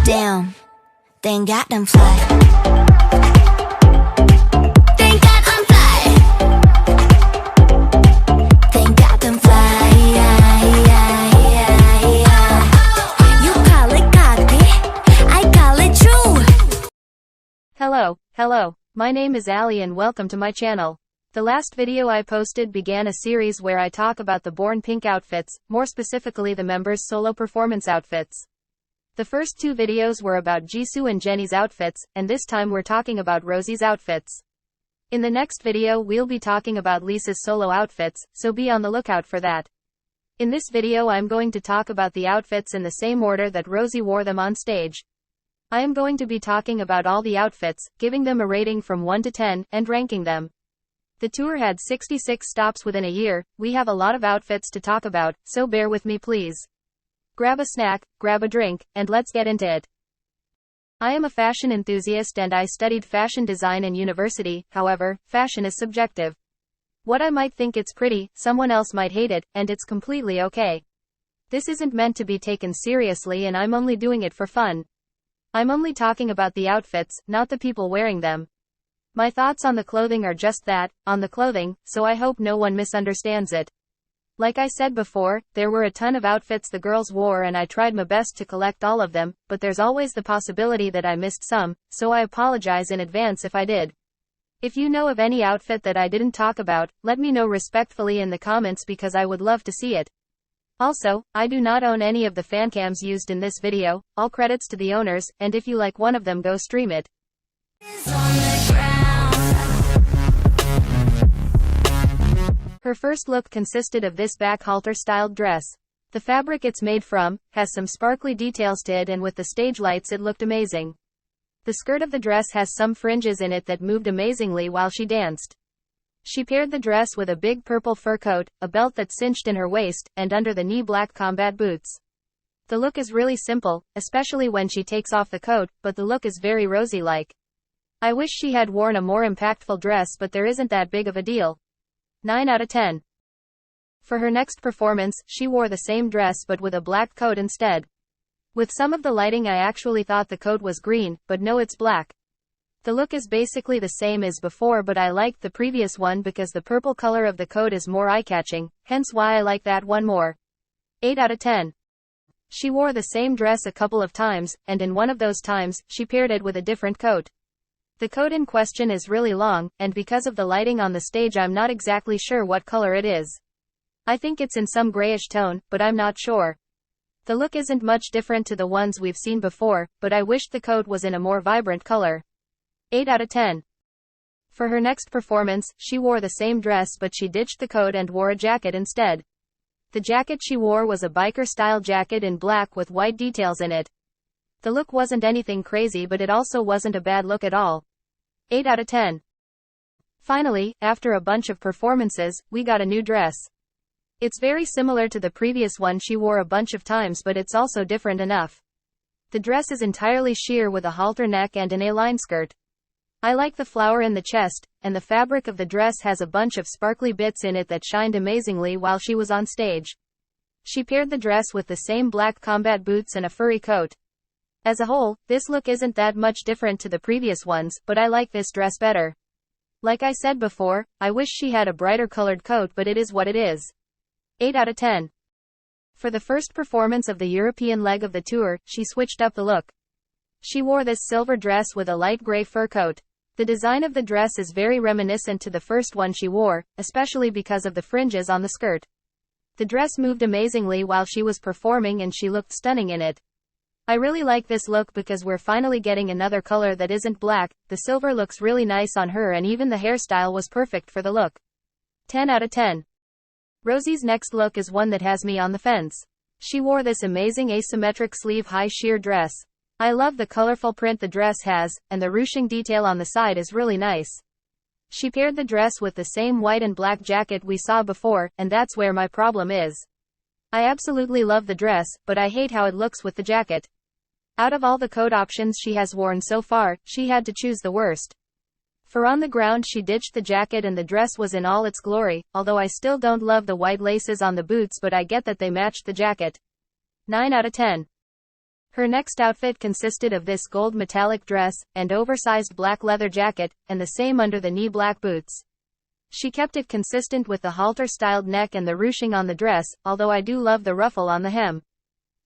Damn, thank God I'm fly. Thank God I'm fly. Thank God I'm fly. You call it cocky, I call it true. Hello, my name is Ali and welcome to my channel. The last video I posted began a series where I talk about the Born Pink outfits, more specifically the members' solo performance outfits. The first two videos were about Jisoo and Jennie's outfits, and this time we're talking about Rosé's outfits. In the next video we'll be talking about Lisa's solo outfits, so be on the lookout for that. In this video I'm going to talk about the outfits in the same order that Rosé wore them on stage. I am going to be talking about all the outfits, giving them a rating from 1 to 10, and ranking them. The tour had 66 stops within a year. We have a lot of outfits to talk about, so bear with me please. Grab a snack, grab a drink, and let's get into it. I am a fashion enthusiast and I studied fashion design in university. However, fashion is subjective. What I might think it's pretty, someone else might hate it, and it's completely okay. This isn't meant to be taken seriously and I'm only doing it for fun. I'm only talking about the outfits, not the people wearing them. My thoughts on the clothing are just that, on the clothing, so I hope no one misunderstands it. Like I said before, there were a ton of outfits the girls wore and I tried my best to collect all of them, but there's always the possibility that I missed some, so I apologize in advance if I did. If you know of any outfit that I didn't talk about, let me know respectfully in the comments because I would love to see it. Also, I do not own any of the fancams used in this video, all credits to the owners, and if you like one of them go stream it. Her first look consisted of this back halter-styled dress. The fabric it's made from has some sparkly details to it and with the stage lights it looked amazing. The skirt of the dress has some fringes in it that moved amazingly while she danced. She paired the dress with a big purple fur coat, a belt that cinched in her waist, and under the knee black combat boots. The look is really simple, especially when she takes off the coat, but the look is very Rosé-like. I wish she had worn a more impactful dress but there isn't that big of a deal. 9 out of 10. For her next performance, she wore the same dress but with a black coat instead. With some of the lighting I actually thought the coat was green, but no it's black. The look is basically the same as before but I liked the previous one because the purple color of the coat is more eye-catching, hence why I like that one more. 8 out of 10. She wore the same dress a couple of times, and in one of those times, she paired it with a different coat. The coat in question is really long, and because of the lighting on the stage I'm not exactly sure what color it is. I think it's in some grayish tone, but I'm not sure. The look isn't much different to the ones we've seen before, but I wished the coat was in a more vibrant color. 8 out of 10. For her next performance, she wore the same dress but she ditched the coat and wore a jacket instead. The jacket she wore was a biker-style jacket in black with white details in it. The look wasn't anything crazy but it also wasn't a bad look at all. 8 out of 10. Finally, after a bunch of performances, we got a new dress. It's very similar to the previous one she wore a bunch of times but it's also different enough. The dress is entirely sheer with a halter neck and an A-line skirt. I like the flower in the chest, and the fabric of the dress has a bunch of sparkly bits in it that shined amazingly while she was on stage. She paired the dress with the same black combat boots and a furry coat. As a whole, this look isn't that much different to the previous ones, but I like this dress better. Like I said before, I wish she had a brighter colored coat but it is what it is. 8 out of 10. For the first performance of the European leg of the tour, she switched up the look. She wore this silver dress with a light gray fur coat. The design of the dress is very reminiscent to the first one she wore, especially because of the fringes on the skirt. The dress moved amazingly while she was performing and she looked stunning in it. I really like this look because we're finally getting another color that isn't black. The silver looks really nice on her and even the hairstyle was perfect for the look. 10 out of 10. Rosé's next look is one that has me on the fence. She wore this amazing asymmetric sleeve high sheer dress. I love the colorful print the dress has, and the ruching detail on the side is really nice. She paired the dress with the same white and black jacket we saw before, and that's where my problem is. I absolutely love the dress, but I hate how it looks with the jacket. Out of all the coat options she has worn so far, she had to choose the worst. For on the ground she ditched the jacket and the dress was in all its glory, although I still don't love the white laces on the boots but I get that they matched the jacket. 9 out of 10. Her next outfit consisted of this gold metallic dress, and oversized black leather jacket, and the same under-the-knee black boots. She kept it consistent with the halter-styled neck and the ruching on the dress, although I do love the ruffle on the hem.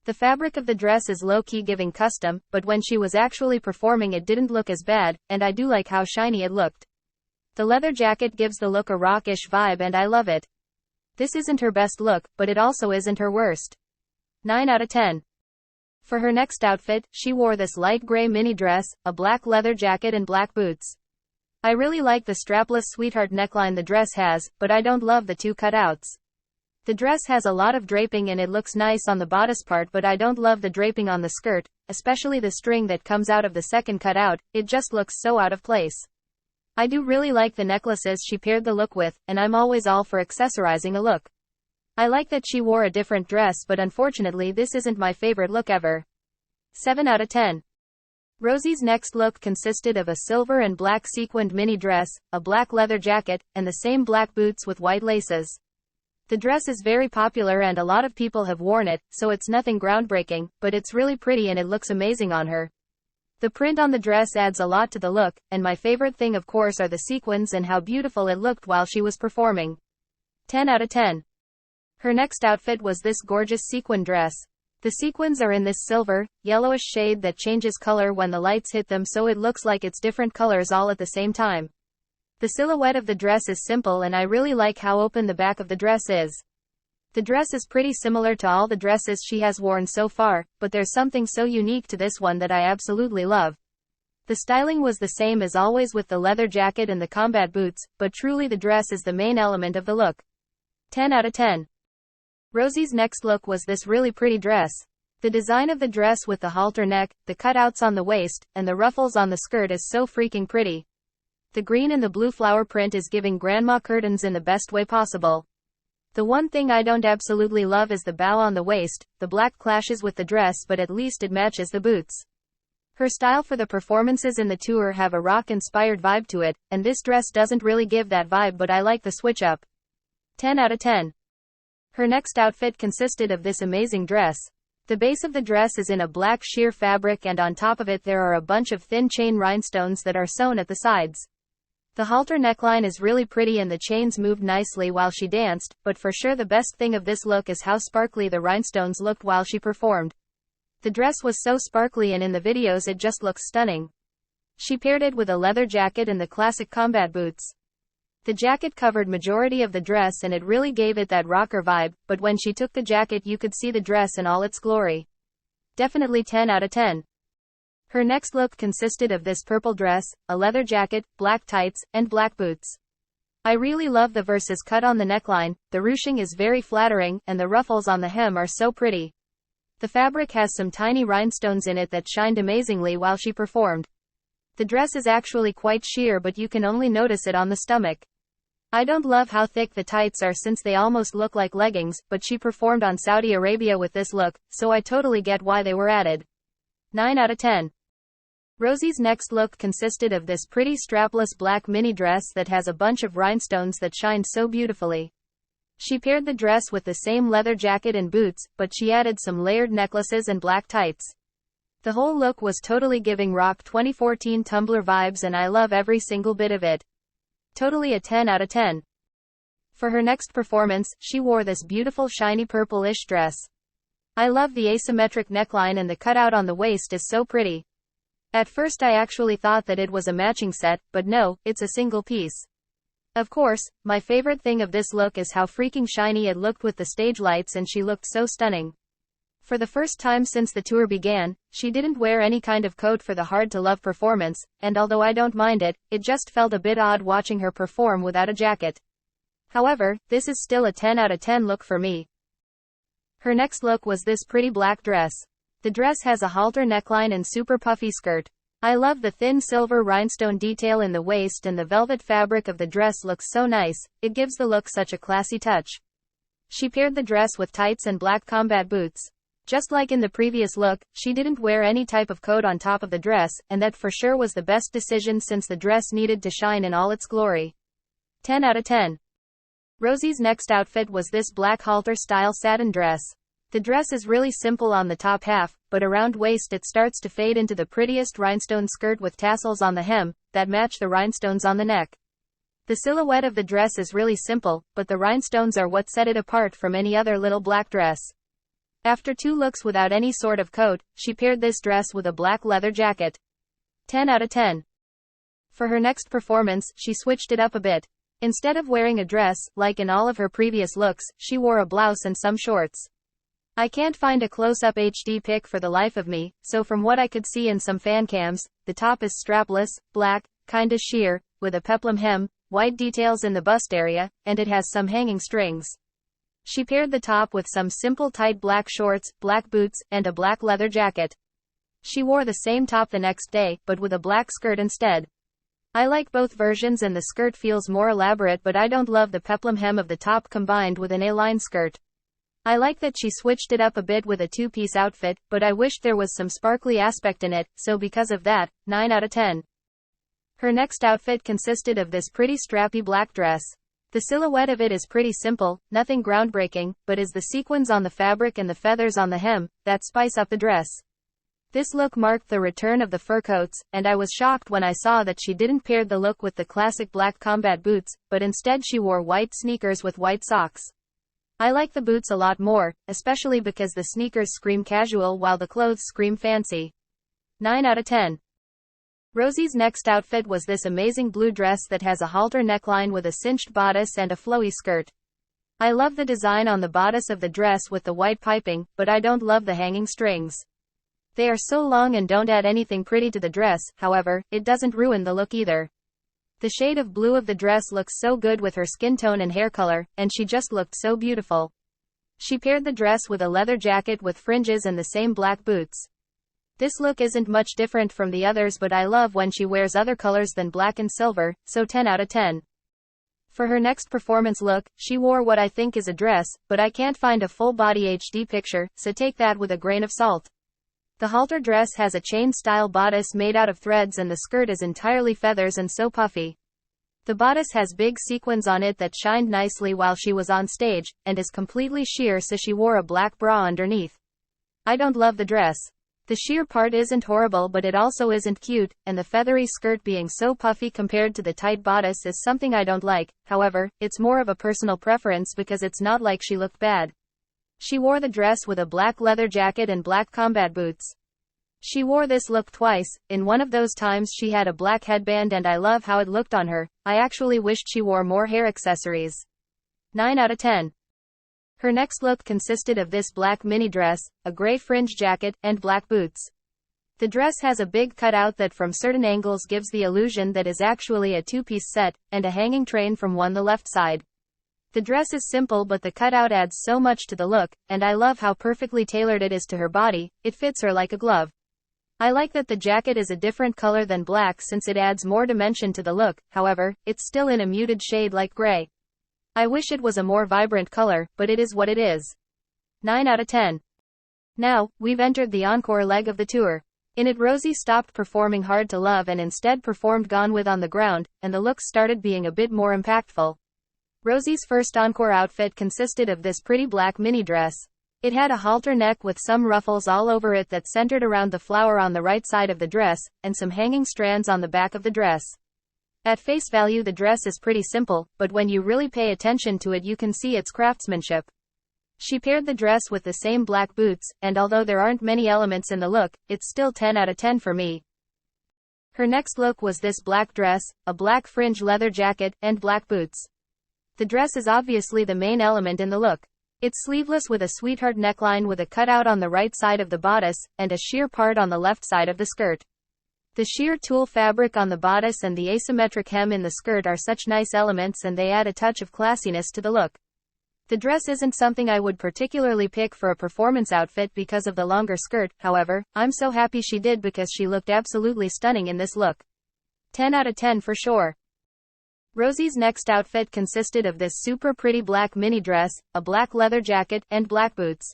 The fabric of the dress is low-key giving custom, but when she was actually performing it didn't look as bad, and I do like how shiny it looked. The leather jacket gives the look a rock-ish vibe and I love it. This isn't her best look, but it also isn't her worst. 9 out of 10. For her next outfit, she wore this light gray mini dress, a black leather jacket and black boots. I really like the strapless sweetheart neckline the dress has, but I don't love the two cutouts. The dress has a lot of draping and it looks nice on the bodice part, but I don't love the draping on the skirt, especially the string that comes out of the second cutout. It just looks so out of place. I do really like the necklaces she paired the look with, and I'm always all for accessorizing a look. I like that she wore a different dress, but unfortunately this isn't my favorite look ever. 7 out of 10. Rosé's next look consisted of a silver and black sequined mini dress, a black leather jacket, and the same black boots with white laces. The dress is very popular and a lot of people have worn it, so it's nothing groundbreaking, but it's really pretty and it looks amazing on her. The print on the dress adds a lot to the look, and my favorite thing of course are the sequins and how beautiful it looked while she was performing. 10 out of 10. Her next outfit was this gorgeous sequin dress. The sequins are in this silver, yellowish shade that changes color when the lights hit them, so it looks like it's different colors all at the same time. The silhouette of the dress is simple and I really like how open the back of the dress is. The dress is pretty similar to all the dresses she has worn so far, but there's something so unique to this one that I absolutely love. The styling was the same as always with the leather jacket and the combat boots, but truly the dress is the main element of the look. 10 out of 10. Rosé's next look was this really pretty dress. The design of the dress with the halter neck, the cutouts on the waist, and the ruffles on the skirt is so freaking pretty. The green and the blue flower print is giving grandma curtains in the best way possible. The one thing I don't absolutely love is the bow on the waist. The black clashes with the dress, but at least it matches the boots. Her style for the performances in the tour have a rock-inspired vibe to it, and this dress doesn't really give that vibe, but I like the switch up. 10 out of 10. Her next outfit consisted of this amazing dress. The base of the dress is in a black sheer fabric and on top of it there are a bunch of thin chain rhinestones that are sewn at the sides. The halter neckline is really pretty and the chains moved nicely while she danced, but for sure the best thing of this look is how sparkly the rhinestones looked while she performed. The dress was so sparkly and in the videos it just looks stunning. She paired it with a leather jacket and the classic combat boots. The jacket covered majority of the dress and it really gave it that rocker vibe, but when she took the jacket you could see the dress in all its glory. Definitely 10 out of 10. Her next look consisted of this purple dress, a leather jacket, black tights, and black boots. I really love the versus cut on the neckline, the ruching is very flattering, and the ruffles on the hem are so pretty. The fabric has some tiny rhinestones in it that shined amazingly while she performed. The dress is actually quite sheer, but you can only notice it on the stomach. I don't love how thick the tights are since they almost look like leggings, but she performed on Saudi Arabia with this look, so I totally get why they were added. 9 out of 10. Rosé's next look consisted of this pretty strapless black mini dress that has a bunch of rhinestones that shine so beautifully. She paired the dress with the same leather jacket and boots, but she added some layered necklaces and black tights. The whole look was totally giving Rock 2014 Tumblr vibes and I love every single bit of it. Totally a 10 out of 10. For her next performance, she wore this beautiful shiny purplish dress. I love the asymmetric neckline and the cutout on the waist is so pretty. At first I actually thought that it was a matching set, but no, it's a single piece. Of course, my favorite thing of this look is how freaking shiny it looked with the stage lights and she looked so stunning. For the first time since the tour began, she didn't wear any kind of coat for the Hard to Love performance, and although I don't mind it, it just felt a bit odd watching her perform without a jacket. However, this is still a 10 out of 10 look for me. Her next look was this pretty black dress. The dress has a halter neckline and super puffy skirt. I love the thin silver rhinestone detail in the waist and the velvet fabric of the dress looks so nice, it gives the look such a classy touch. She paired the dress with tights and black combat boots. Just like in the previous look, she didn't wear any type of coat on top of the dress, and that for sure was the best decision since the dress needed to shine in all its glory. 10 out of 10. Rosé's next outfit was this black halter-style satin dress. The dress is really simple on the top half, but around waist it starts to fade into the prettiest rhinestone skirt with tassels on the hem, that match the rhinestones on the neck. The silhouette of the dress is really simple, but the rhinestones are what set it apart from any other little black dress. After 2 looks without any sort of coat, she paired this dress with a black leather jacket. 10 out of 10. For her next performance, she switched it up a bit. Instead of wearing a dress, like in all of her previous looks, she wore a blouse and some shorts. I can't find a close-up HD pic for the life of me, so from what I could see in some fan cams, the top is strapless, black, kinda sheer, with a peplum hem, white details in the bust area, and it has some hanging strings. She paired the top with some simple tight black shorts, black boots, and a black leather jacket. She wore the same top the next day, but with a black skirt instead. I like both versions and the skirt feels more elaborate, but I don't love the peplum hem of the top combined with an A-line skirt. I like that she switched it up a bit with a 2-piece outfit, but I wished there was some sparkly aspect in it, so because of that, 9 out of 10. Her next outfit consisted of this pretty strappy black dress. The silhouette of it is pretty simple, nothing groundbreaking, but is the sequins on the fabric and the feathers on the hem that spice up the dress. This look marked the return of the fur coats, and I was shocked when I saw that she didn't pair the look with the classic black combat boots, but instead she wore white sneakers with white socks. I like the boots a lot more, especially because the sneakers scream casual while the clothes scream fancy. 9 out of 10. Rosé's next outfit was this amazing blue dress that has a halter neckline with a cinched bodice and a flowy skirt. I love the design on the bodice of the dress with the white piping, but I don't love the hanging strings. They are so long and don't add anything pretty to the dress, however, it doesn't ruin the look either. The shade of blue of the dress looks so good with her skin tone and hair color, and she just looked so beautiful. She paired the dress with a leather jacket with fringes and the same black boots. This look isn't much different from the others, but I love when she wears other colors than black and silver, so 10 out of 10. For her next performance look, she wore what I think is a dress, but I can't find a full-body HD picture, so take that with a grain of salt. The halter dress has a chain-style bodice made out of threads and the skirt is entirely feathers and so puffy. The bodice has big sequins on it that shined nicely while she was on stage, and is completely sheer, so she wore a black bra underneath. I don't love the dress. The sheer part isn't horrible, but it also isn't cute, and the feathery skirt being so puffy compared to the tight bodice is something I don't like. However, it's more of a personal preference because it's not like she looked bad. She wore the dress with a black leather jacket and black combat boots. She wore this look twice. In one of those times she had a black headband and I love how it looked on her. I actually wished she wore more hair accessories. 9 out of 10. Her next look consisted of this black mini dress, a gray fringe jacket, and black boots. The dress has a big cutout that from certain angles gives the illusion that is actually a 2-piece set, and a hanging train from the left side. The dress is simple, but the cutout adds so much to the look, and I love how perfectly tailored it is to her body. It fits her like a glove. I like that the jacket is a different color than black since it adds more dimension to the look. However, it's still in a muted shade like gray. I wish it was a more vibrant color, but it is what it is. 9 out of 10. Now, we've entered the encore leg of the tour. In it, Rosé stopped performing Hard to Love and instead performed Gone With on the Ground, and the looks started being a bit more impactful. Rosé's first encore outfit consisted of this pretty black mini dress. It had a halter neck with some ruffles all over it that centered around the flower on the right side of the dress, and some hanging strands on the back of the dress. At face value, the dress is pretty simple, but when you really pay attention to it you can see its craftsmanship. She paired the dress with the same black boots, and although there aren't many elements in the look, it's still 10 out of 10 for me. Her next look was this black dress, a black fringe leather jacket, and black boots. The dress is obviously the main element in the look. It's sleeveless with a sweetheart neckline with a cutout on the right side of the bodice, and a sheer part on the left side of the skirt. The sheer tulle fabric on the bodice and the asymmetric hem in the skirt are such nice elements, and they add a touch of classiness to the look. The dress isn't something I would particularly pick for a performance outfit because of the longer skirt. However, I'm so happy she did because she looked absolutely stunning in this look. 10 out of 10 for sure. Rosé's next outfit consisted of this super pretty black mini dress, a black leather jacket, and black boots.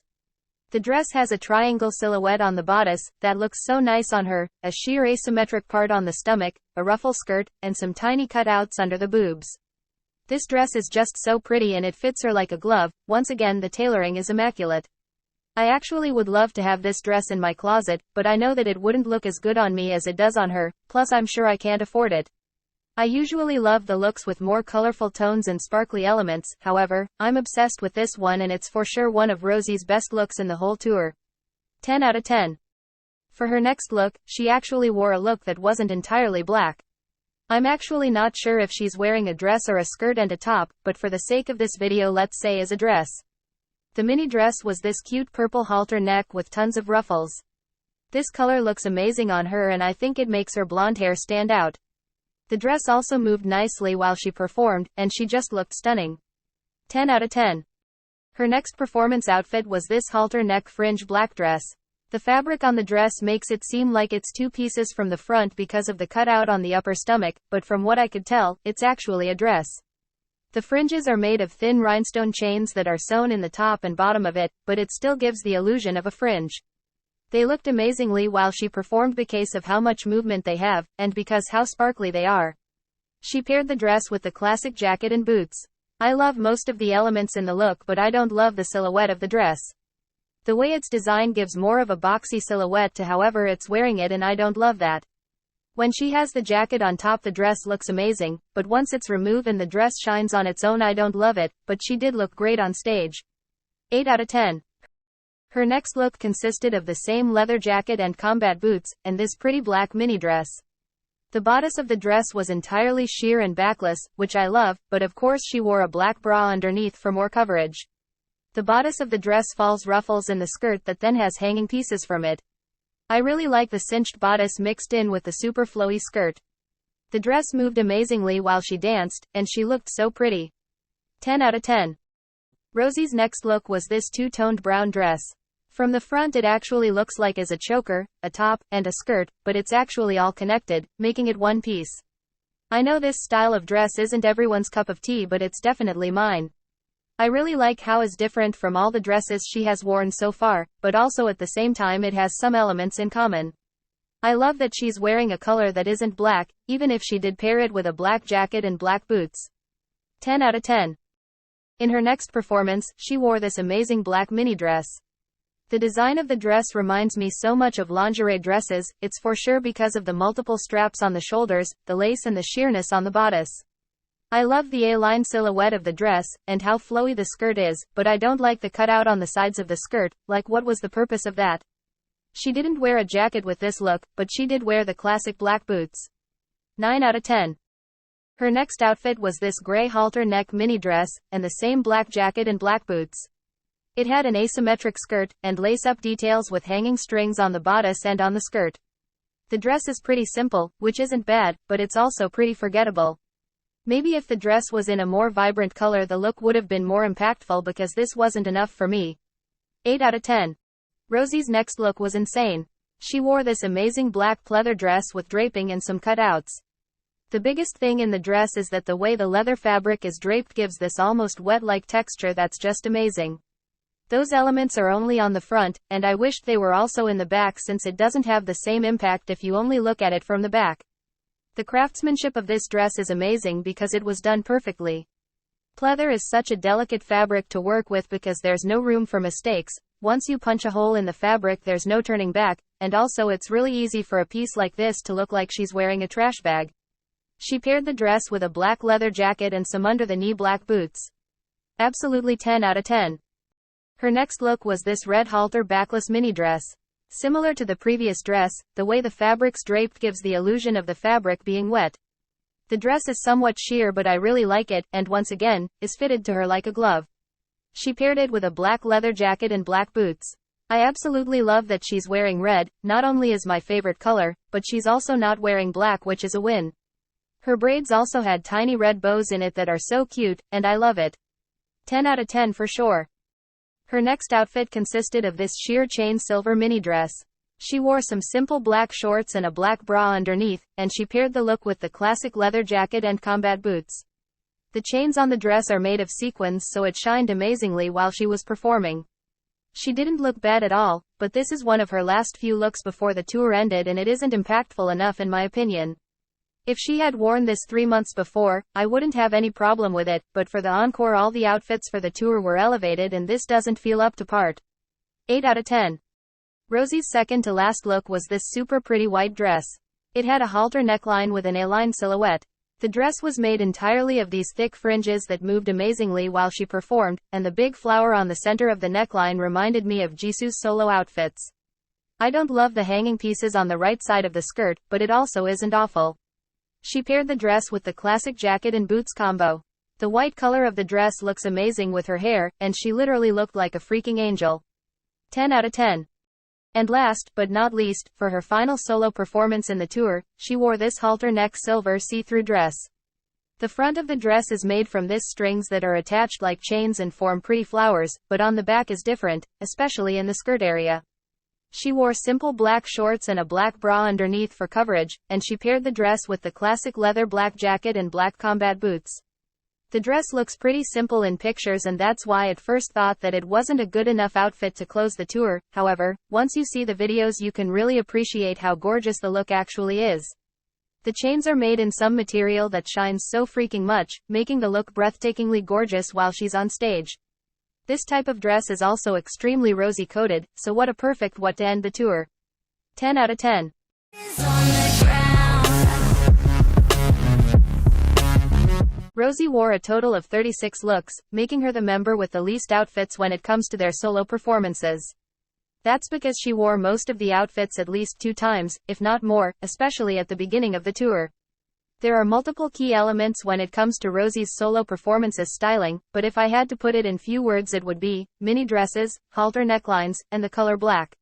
The dress has a triangle silhouette on the bodice that looks so nice on her, a sheer asymmetric part on the stomach, a ruffle skirt, and some tiny cutouts under the boobs. This dress is just so pretty and it fits her like a glove. Once again, the tailoring is immaculate. I actually would love to have this dress in my closet, but I know that it wouldn't look as good on me as it does on her, plus I'm sure I can't afford it. I usually love the looks with more colorful tones and sparkly elements, however, I'm obsessed with this one and it's for sure one of Rosé's best looks in the whole tour. 10 out of 10. For her next look, she actually wore a look that wasn't entirely black. I'm actually not sure if she's wearing a dress or a skirt and a top, but for the sake of this video let's say is a dress. The mini dress was this cute purple halter neck with tons of ruffles. This color looks amazing on her and I think it makes her blonde hair stand out. The dress also moved nicely while she performed, and she just looked stunning. 10 out of 10. Her next performance outfit was this halter neck fringe black dress. The fabric on the dress makes it seem like it's two pieces from the front because of the cutout on the upper stomach, but from what I could tell, it's actually a dress. The fringes are made of thin rhinestone chains that are sewn in the top and bottom of it, but it still gives the illusion of a fringe. They looked amazingly while she performed because of how much movement they have, and because how sparkly they are. She paired the dress with the classic jacket and boots. I love most of the elements in the look but I don't love the silhouette of the dress. The way it's designed gives more of a boxy silhouette to however it's wearing it and I don't love that. When she has the jacket on top the dress looks amazing, but once it's removed and the dress shines on its own I don't love it, but she did look great on stage. 8 out of 10. Her next look consisted of the same leather jacket and combat boots, and this pretty black mini dress. The bodice of the dress was entirely sheer and backless, which I love, but of course she wore a black bra underneath for more coverage. The bodice of the dress falls ruffles in the skirt that then has hanging pieces from it. I really like the cinched bodice mixed in with the super flowy skirt. The dress moved amazingly while she danced, and she looked so pretty. 10 out of 10. Rosé's next look was this two-toned brown dress. From the front it actually looks like as a choker, a top, and a skirt, but it's actually all connected, making it one piece. I know this style of dress isn't everyone's cup of tea but it's definitely mine. I really like how it's different from all the dresses she has worn so far, but also at the same time it has some elements in common. I love that she's wearing a color that isn't black, even if she did pair it with a black jacket and black boots. 10 out of 10. In her next performance, she wore this amazing black mini dress. The design of the dress reminds me so much of lingerie dresses, it's for sure because of the multiple straps on the shoulders, the lace and the sheerness on the bodice. I love the A-line silhouette of the dress, and how flowy the skirt is, but I don't like the cutout on the sides of the skirt, like what was the purpose of that? She didn't wear a jacket with this look, but she did wear the classic black boots. 9 out of 10. Her next outfit was this gray halter neck mini dress, and the same black jacket and black boots. It had an asymmetric skirt, and lace-up details with hanging strings on the bodice and on the skirt. The dress is pretty simple, which isn't bad, but it's also pretty forgettable. Maybe if the dress was in a more vibrant color the look would have been more impactful because this wasn't enough for me. 8 out of 10. Rosé's next look was insane. She wore this amazing black pleather dress with draping and some cutouts. The biggest thing in the dress is that the way the leather fabric is draped gives this almost wet-like texture that's just amazing. Those elements are only on the front, and I wished they were also in the back since it doesn't have the same impact if you only look at it from the back. The craftsmanship of this dress is amazing because it was done perfectly. Pleather is such a delicate fabric to work with because there's no room for mistakes. Once you punch a hole in the fabric there's no turning back, and also it's really easy for a piece like this to look like she's wearing a trash bag. She paired the dress with a black leather jacket and some under-the-knee black boots. Absolutely 10 out of 10. Her next look was this red halter backless mini dress. Similar to the previous dress, the way the fabric's draped gives the illusion of the fabric being wet. The dress is somewhat sheer but I really like it, and once again, is fitted to her like a glove. She paired it with a black leather jacket and black boots. I absolutely love that she's wearing red, not only is my favorite color, but she's also not wearing black which is a win. Her braids also had tiny red bows in it that are so cute, and I love it. 10 out of 10 for sure. Her next outfit consisted of this sheer chain silver mini dress. She wore some simple black shorts and a black bra underneath, and she paired the look with the classic leather jacket and combat boots. The chains on the dress are made of sequins so it shined amazingly while she was performing. She didn't look bad at all, but this is one of her last few looks before the tour ended and it isn't impactful enough in my opinion. If she had worn this 3 months before, I wouldn't have any problem with it, but for the encore all the outfits for the tour were elevated and this doesn't feel up to par. 8 out of 10. Rosé's second to last look was this super pretty white dress. It had a halter neckline with an A-line silhouette. The dress was made entirely of these thick fringes that moved amazingly while she performed, and the big flower on the center of the neckline reminded me of Jisoo's solo outfits. I don't love the hanging pieces on the right side of the skirt, but it also isn't awful. She paired the dress with the classic jacket and boots combo. The white color of the dress looks amazing with her hair, and she literally looked like a freaking angel. 10 out of 10. And last, but not least, for her final solo performance in the tour, she wore this halter neck silver see-through dress. The front of the dress is made from this strings that are attached like chains and form pretty flowers, but on the back is different, especially in the skirt area. She wore simple black shorts and a black bra underneath for coverage, and she paired the dress with the classic leather black jacket and black combat boots. The dress looks pretty simple in pictures, and that's why I at first thought that it wasn't a good enough outfit to close the tour. However, once you see the videos you can really appreciate how gorgeous the look actually is. The chains are made in some material that shines so freaking much, making the look breathtakingly gorgeous while she's on stage. This type of dress is also extremely rosy coated, so what a perfect way to end the tour. 10 out of 10. Rosé wore a total of 36 looks, making her the member with the least outfits when it comes to their solo performances. That's because she wore most of the outfits at least 2 times, if not more, especially at the beginning of the tour. There are multiple key elements when it comes to Rosé's solo performances styling, but if I had to put it in few words it would be, mini dresses, halter necklines, and the color black.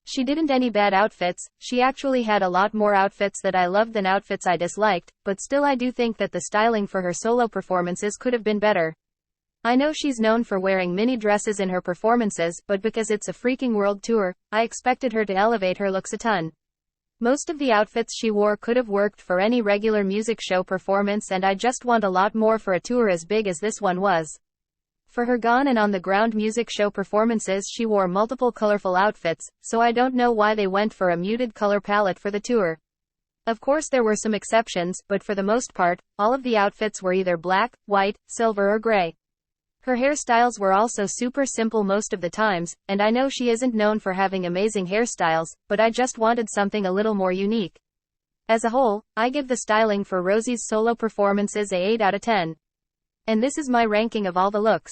She didn't any bad outfits, she actually had a lot more outfits that I loved than outfits I disliked, but still I do think that the styling for her solo performances could have been better. I know she's known for wearing mini dresses in her performances, but because it's a freaking world tour, I expected her to elevate her looks a ton. Most of the outfits she wore could have worked for any regular music show performance, and I just want a lot more for a tour as big as this one was. For her Gone and On the Ground music show performances she wore multiple colorful outfits, so I don't know why they went for a muted color palette for the tour. Of course there were some exceptions, but for the most part, all of the outfits were either black, white, silver or gray. Her hairstyles were also super simple most of the times, and I know she isn't known for having amazing hairstyles, but I just wanted something a little more unique. As a whole, I give the styling for Rosé's solo performances a 8 out of 10. And this is my ranking of all the looks.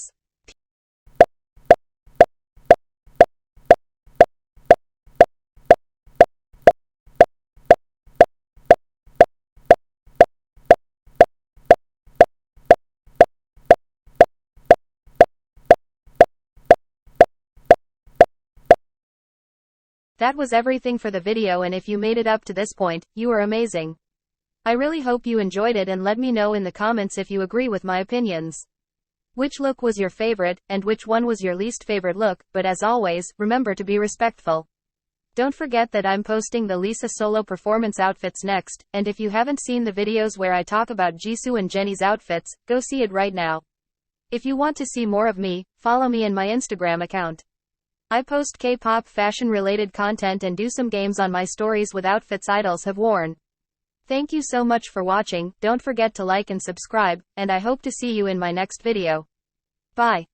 That was everything for the video, and if you made it up to this point, you are amazing. I really hope you enjoyed it, and let me know in the comments if you agree with my opinions. Which look was your favorite, and which one was your least favorite look, but as always, remember to be respectful. Don't forget that I'm posting the Lisa solo performance outfits next, and if you haven't seen the videos where I talk about Jisoo and Jennie's outfits, go see it right now. If you want to see more of me, follow me in my Instagram account. I post K-pop fashion related content and do some games on my stories with outfits idols have worn. Thank you so much for watching, don't forget to like and subscribe, and I hope to see you in my next video. Bye.